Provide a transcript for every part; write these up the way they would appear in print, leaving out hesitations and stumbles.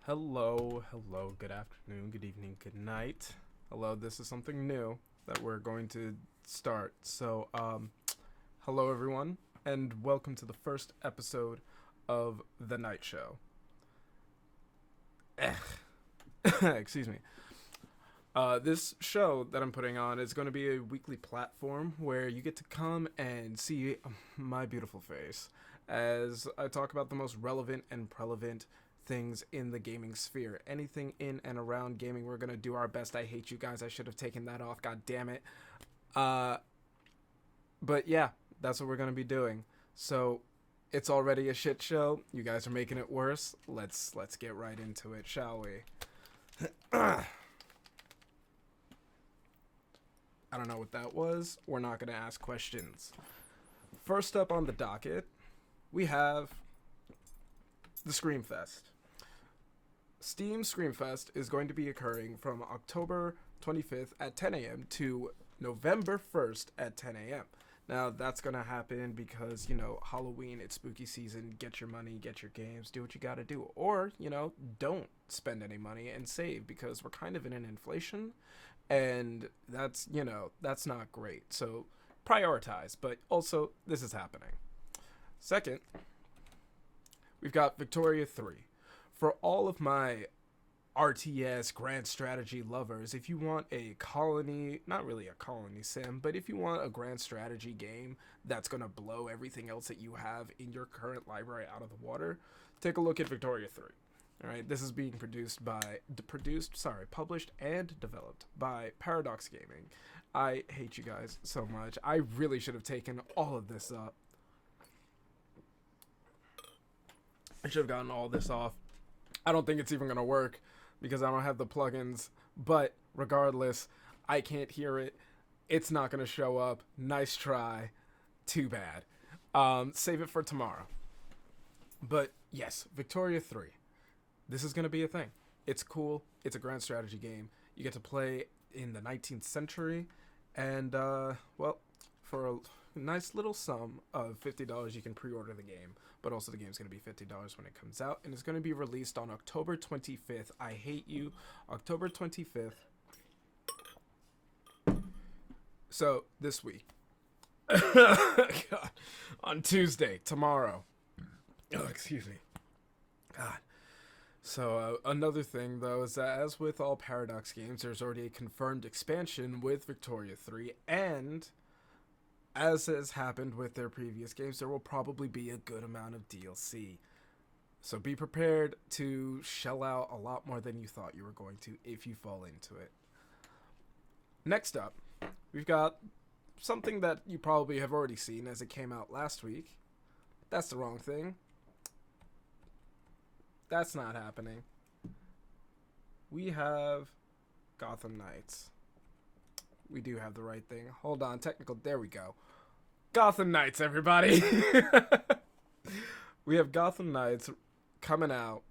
Hello, good afternoon, good evening, good night. Hello, this is something new that we're going to start. Hello everyone, and welcome to the first episode of The Night Show. Excuse me. This show that I'm putting on is going to be a weekly platform where you get to come and see my beautiful face as I talk about the most relevant and prevalent things in the gaming sphere. Anything in and around gaming, we're going to do our best. I hate you guys. I should have taken that off. God damn it. But yeah, that's what we're going to be doing. So it's already a shit show. You guys are making it worse. Let's get right into it, shall we? I don't know what that was. We're not going to ask questions. First up on the docket, we have the Screamfest. Steam Screamfest is going to be occurring from October 25th at 10 a.m. to November 1st at 10 a.m. Now, that's going to happen because, Halloween, it's spooky season. Get your money, get your games, do what you got to do. Or, don't spend any money and save because we're kind of in an inflation. And that's not great. So prioritize. But also, this is happening. Second, we've got Victoria 3. For all of my RTS grand strategy lovers, if you want a colony, not really a colony sim, but if you want a grand strategy game that's going to blow everything else that you have in your current library out of the water, take a look at Victoria 3. All right, this is being published and developed by Paradox Gaming. I hate you guys so much. I really should have taken all of this up. I should have gotten all this off. I don't think it's even going to work because I don't have the plugins. But regardless, I can't hear it. It's not going to show up. Nice try. Too bad. Save it for tomorrow. But yes, Victoria 3. This is going to be a thing. It's cool. It's a grand strategy game. You get to play in the 19th century. And, for a nice little sum of $50, you can pre-order the game. But also the game's going to be $50 when it comes out. And it's going to be released on October 25th. I hate you. October 25th. So, this week. God. On Tuesday. Tomorrow. Oh, excuse me. God. So, another thing, though, is that as with all Paradox games, there's already a confirmed expansion with Victoria 3, and as has happened with their previous games, there will probably be a good amount of DLC. So be prepared to shell out a lot more than you thought you were going to if you fall into it. Next up, we've got something that you probably have already seen as it came out last week. That's the wrong thing. That's not happening. We have Gotham Knights. We do have the right thing. Hold on, technical. There we go. Gotham Knights, everybody. We have Gotham Knights coming out.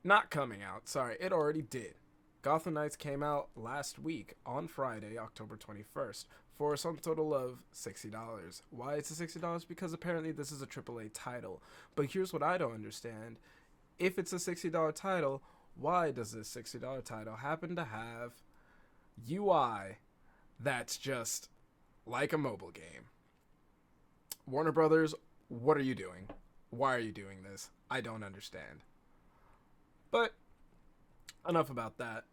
Not coming out. Sorry, it already did. Gotham Knights came out last week on Friday, October 21st, for some total of $60. Why it's a $60? Because apparently this is a AAA title. But here's what I don't understand. If it's a $60 title, why does this $60 title happen to have UI that's just like a mobile game? Warner Brothers, what are you doing? Why are you doing this? I don't understand. But enough about that.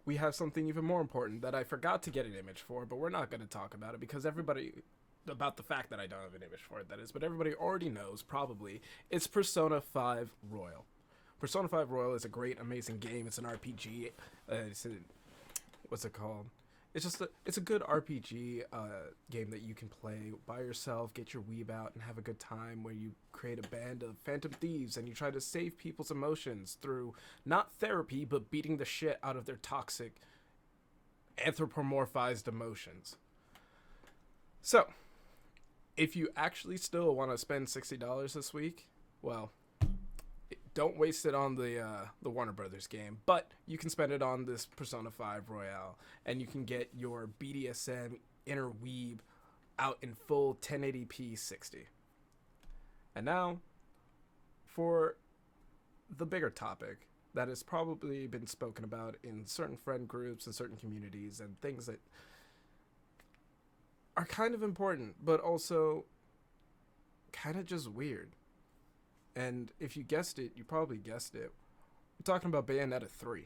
We have something even more important that I forgot to get an image for, but we're not going to talk about it because about the fact that I don't have an image for it, that is, but everybody already knows, probably, it's Persona 5 Royal. Persona 5 Royal is a great, amazing game. It's an RPG. What's it called? It's a good RPG game that you can play by yourself, get your weeb out, and have a good time where you create a band of phantom thieves and you try to save people's emotions through not therapy, but beating the shit out of their toxic, anthropomorphized emotions. So, if you actually still want to spend $60 this week, well, don't waste it on the Warner Brothers game, but you can spend it on this Persona 5 Royale, and you can get your BDSM inner weeb out in full 1080p 60. And now, for the bigger topic that has probably been spoken about in certain friend groups and certain communities and things that are kind of important, but also kind of just weird. And if you guessed it, you probably guessed it. We're talking about Bayonetta 3.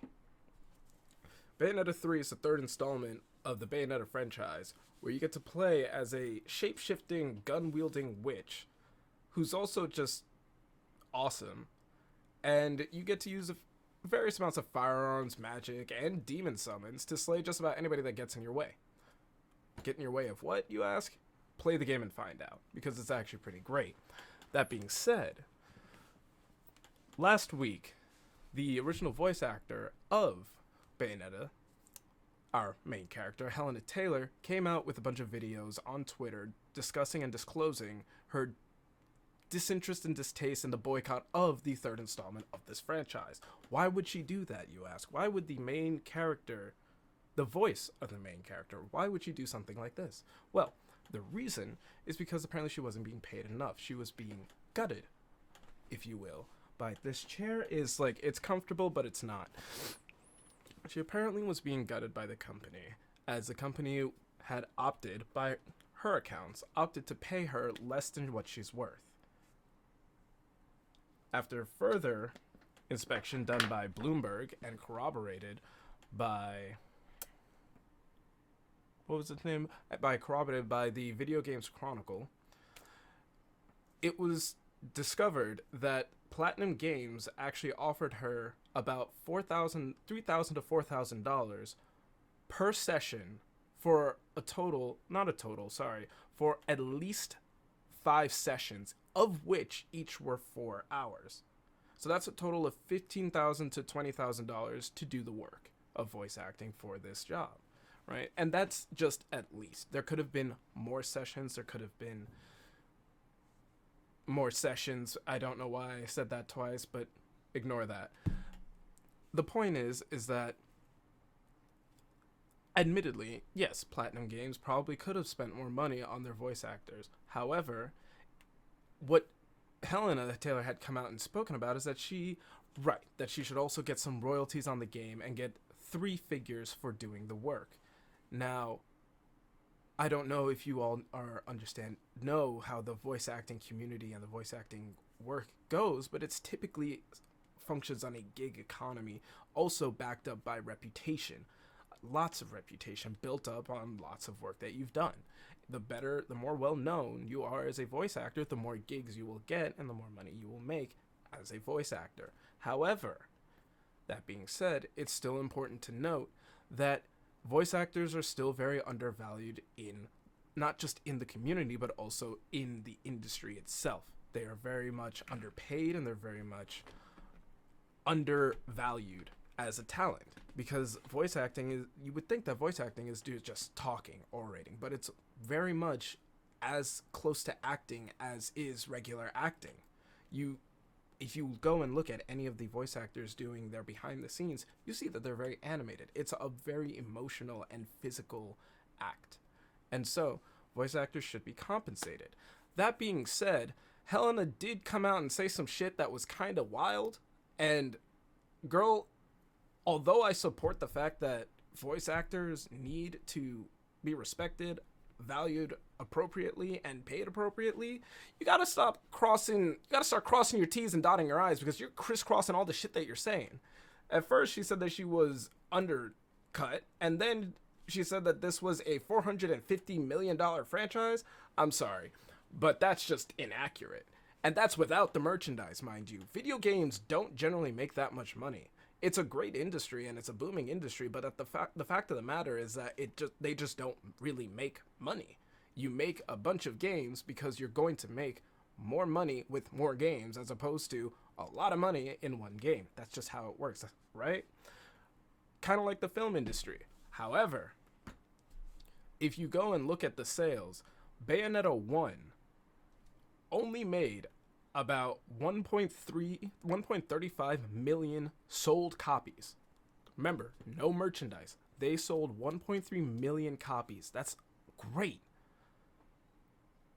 Bayonetta 3 is the third installment of the Bayonetta franchise, where you get to play as a shape-shifting, gun-wielding witch who's also just awesome. And you get to use various amounts of firearms, magic, and demon summons to slay just about anybody that gets in your way. Get in your way of what, you ask? Play the game and find out, because it's actually pretty great. That being said, last week, the original voice actor of Bayonetta, our main character, Helena Taylor, came out with a bunch of videos on Twitter discussing and disclosing her disinterest and distaste in the boycott of the third installment of this franchise. Why would she do that, you ask? Why would the main character, the voice of the main character, why would she do something like this? Well, the reason is because apparently she wasn't being paid enough. She was being gutted, if you will. By this chair is like, it's comfortable, but it's not. She apparently was being gutted by the company, as the company had opted, by her accounts, opted to pay her less than what she's worth. After further inspection done by Bloomberg and corroborated by... what was its name? Corroborated by the Video Games Chronicle, it was discovered that Platinum Games actually offered her about $3,000 to $4,000 per session for for at least 5 sessions, of which each were 4 hours. So that's a total of $15,000 to $20,000 to do the work of voice acting for this job, right? And that's just at least. There could have been more sessions. There could have been more sessions. I don't know why I said that twice, but ignore that. The point is that admittedly, yes, Platinum Games probably could have spent more money on their voice actors. However, what Helena Taylor had come out and spoken about is that she should also get some royalties on the game and get 3 figures for doing the work. Now, I don't know if you all know how the voice acting community and the voice acting work goes, but it's typically functions on a gig economy, also backed up by reputation. Lots of reputation built up on lots of work that you've done. The more well-known you are as a voice actor, the more gigs you will get and the more money you will make as a voice actor. However, that being said, it's still important to note that voice actors are still very undervalued not just in the community, but also in the industry itself. They are very much underpaid and they're very much undervalued as a talent, because voice acting you would think that voice acting is just talking, orating, but it's very much as close to acting as is regular acting. If you go and look at any of the voice actors doing their behind the scenes, you see that they're very animated. It's a very emotional and physical act. And so, voice actors should be compensated. That being said, Helena did come out and say some shit that was kind of wild. And, girl, although I support the fact that voice actors need to be respected, valued appropriately, and paid appropriately, you gotta start crossing your T's and dotting your I's, because you're crisscrossing all the shit that you're saying. At first, she said that she was undercut, and then she said that this was a $450 million franchise. I'm sorry, but that's just inaccurate. And that's without the merchandise, mind you. Video games don't generally make that much money. It's a great industry and it's a booming industry, but the fact of the matter is that they just don't really make money. You make a bunch of games because you're going to make more money with more games, as opposed to a lot of money in one game. That's just how it works, right? Kind of like the film industry. However, if you go and look at the sales, Bayonetta 1 only made about 1.35 million sold copies. Remember, no merchandise. They sold 1.3 million copies. That's great.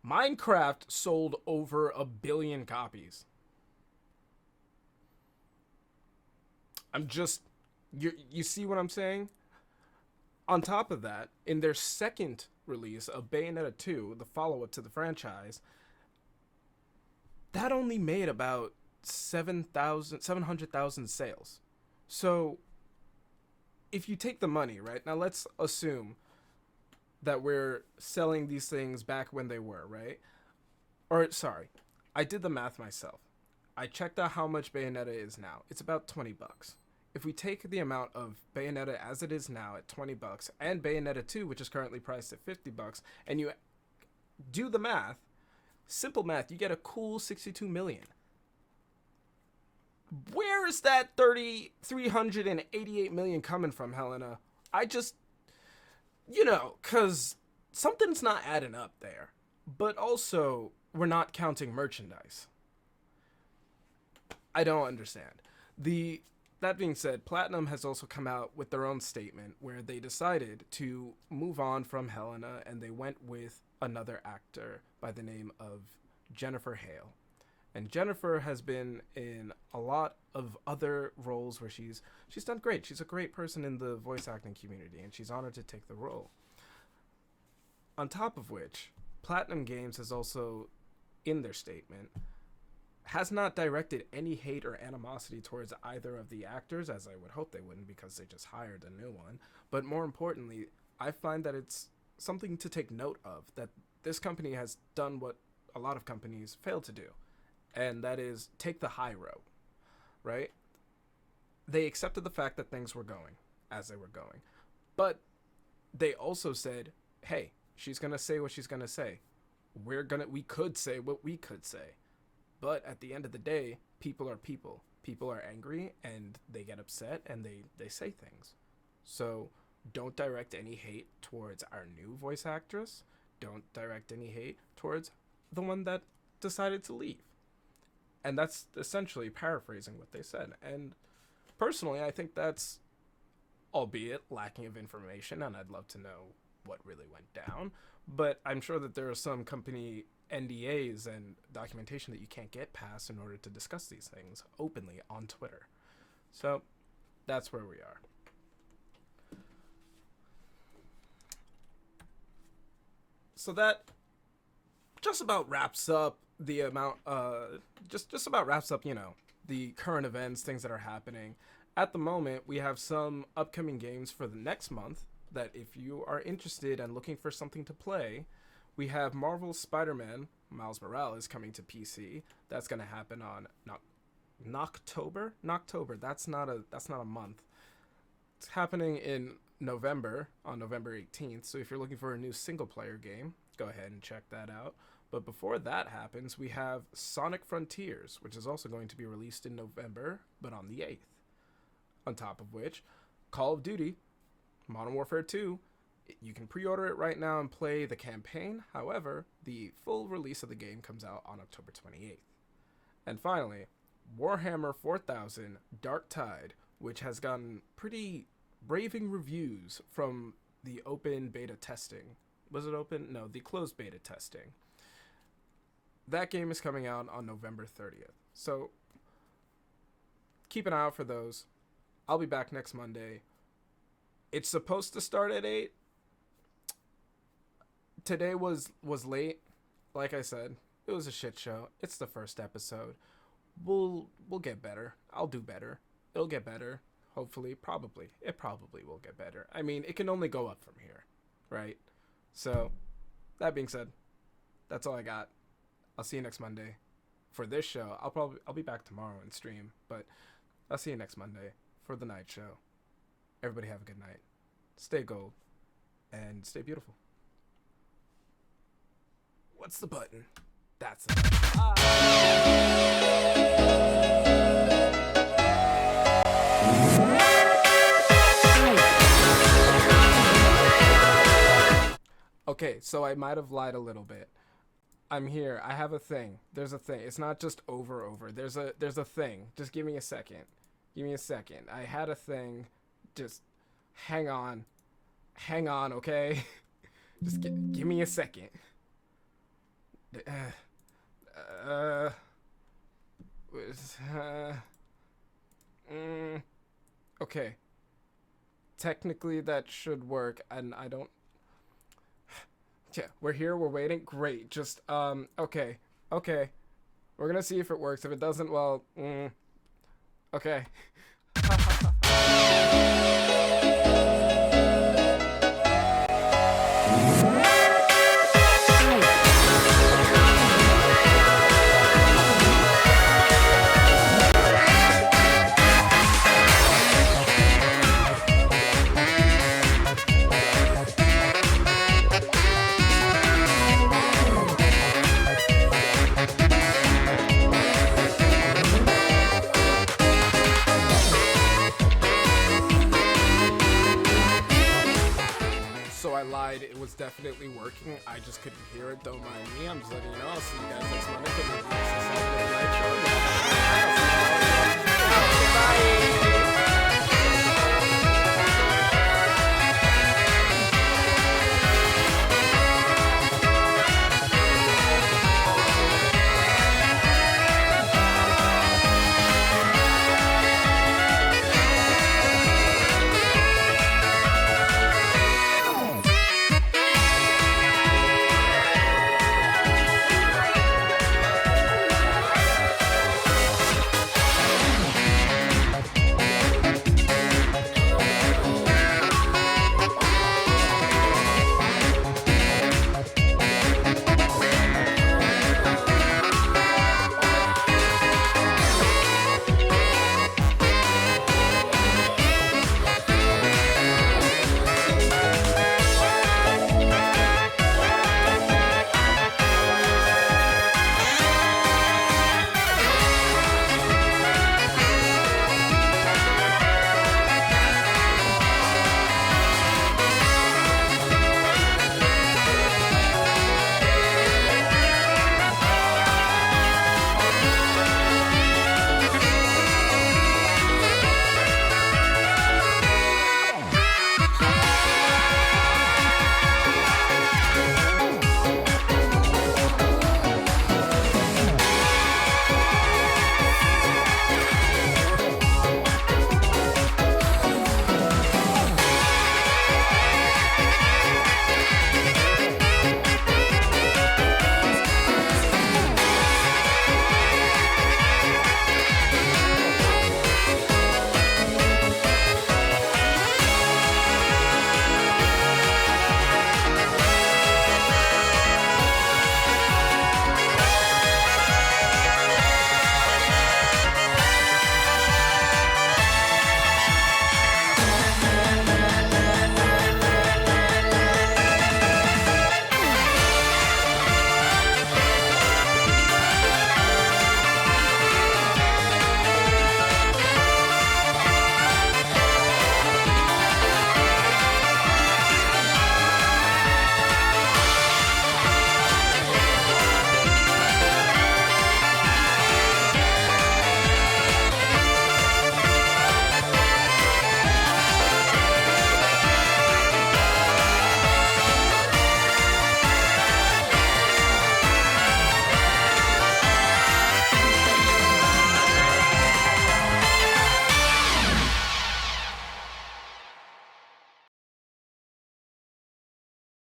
Minecraft sold over 1 billion copies. I'm just, you see what I'm saying? On top of that, in their second release of Bayonetta 2, the follow-up to the franchise, that only made about 700,000 sales. So if you take the money, right? Now let's assume that we're selling these things back when they were, right? Or sorry, I did the math myself. I checked out how much Bayonetta is now. It's about $20. If we take the amount of Bayonetta as it is now at $20 and Bayonetta 2, which is currently priced at $50, and you do the math, simple math, you get a cool 62 million. Where is that 388 million coming from, Helena? I just, cuz something's not adding up there. But also, we're not counting merchandise. I don't understand. That being said, Platinum has also come out with their own statement where they decided to move on from Helena and they went with another actor by the name of Jennifer Hale. And Jennifer has been in a lot of other roles where she's done great. She's a great person in the voice acting community and she's honored to take the role. On top of which, Platinum Games has also, in their statement, has not directed any hate or animosity towards either of the actors, as I would hope they wouldn't because they just hired a new one. But more importantly, I find that it's something to take note of, that this company has done what a lot of companies fail to do, and that is take the high road, right? They accepted the fact that things were going as they were going, but they also said, hey, she's going to say what she's going to say. We could say what we could say. But at the end of the day, people are people. People are angry and they get upset and they say things. So don't direct any hate towards our new voice actress. Don't direct any hate towards the one that decided to leave. And that's essentially paraphrasing what they said. And personally, I think that's, albeit lacking of information, and I'd love to know what really went down. But I'm sure that there are some company NDAs and documentation that you can't get past in order to discuss these things openly on Twitter. So that's where we are. So that just about wraps up the amount, just about wraps up, the current events, things that are happening. At the moment, we have some upcoming games for the next month that if you are interested and looking for something to play, we have Marvel's Spider-Man Miles Morales coming to PC. That's going to happen on Knocktober. That's not a month. It's happening in November, on November 18th. So if you're looking for a new single player game, go ahead and check that out. But before that happens, we have Sonic Frontiers, which is also going to be released in November, but on the 8th. On top of which, Call of Duty Modern Warfare 2, you can pre-order it right now and play the campaign. However, the full release of the game comes out on October 28th. And finally, Warhammer 4000 Dark Tide, which has gotten pretty raving reviews from the open beta testing. Was it open? No, the closed beta testing. That game is coming out on November 30th. So keep an eye out for those. I'll be back next Monday. It's supposed to start at 8. Today was late. Like I said, it was a shit show. It's the first episode. We'll get better. I'll do better. It'll get better. Hopefully, probably. It probably will get better. I mean, it can only go up from here, right? So, that being said, that's all I got. I'll see you next Monday. For this show, I'll be back tomorrow and stream, but I'll see you next Monday for the night show. Everybody have a good night. Stay gold and stay beautiful. What's the button? That's the button. Okay, so I might have lied a little bit. I'm here. I have a thing. There's a thing. It's not just over. There's a thing. Just give me a second. I had a thing. Just hang on, okay? Just give me a second. Okay. Technically, that should work, and I don't... Yeah, we're here, we're waiting. Great. Just, okay. Okay. We're gonna see if it works. If it doesn't, well, okay. So I lied, it was definitely working. I just couldn't hear it. Don't mind me. I'm just letting you know. I'll see you guys next Monday for the review of the Night Show.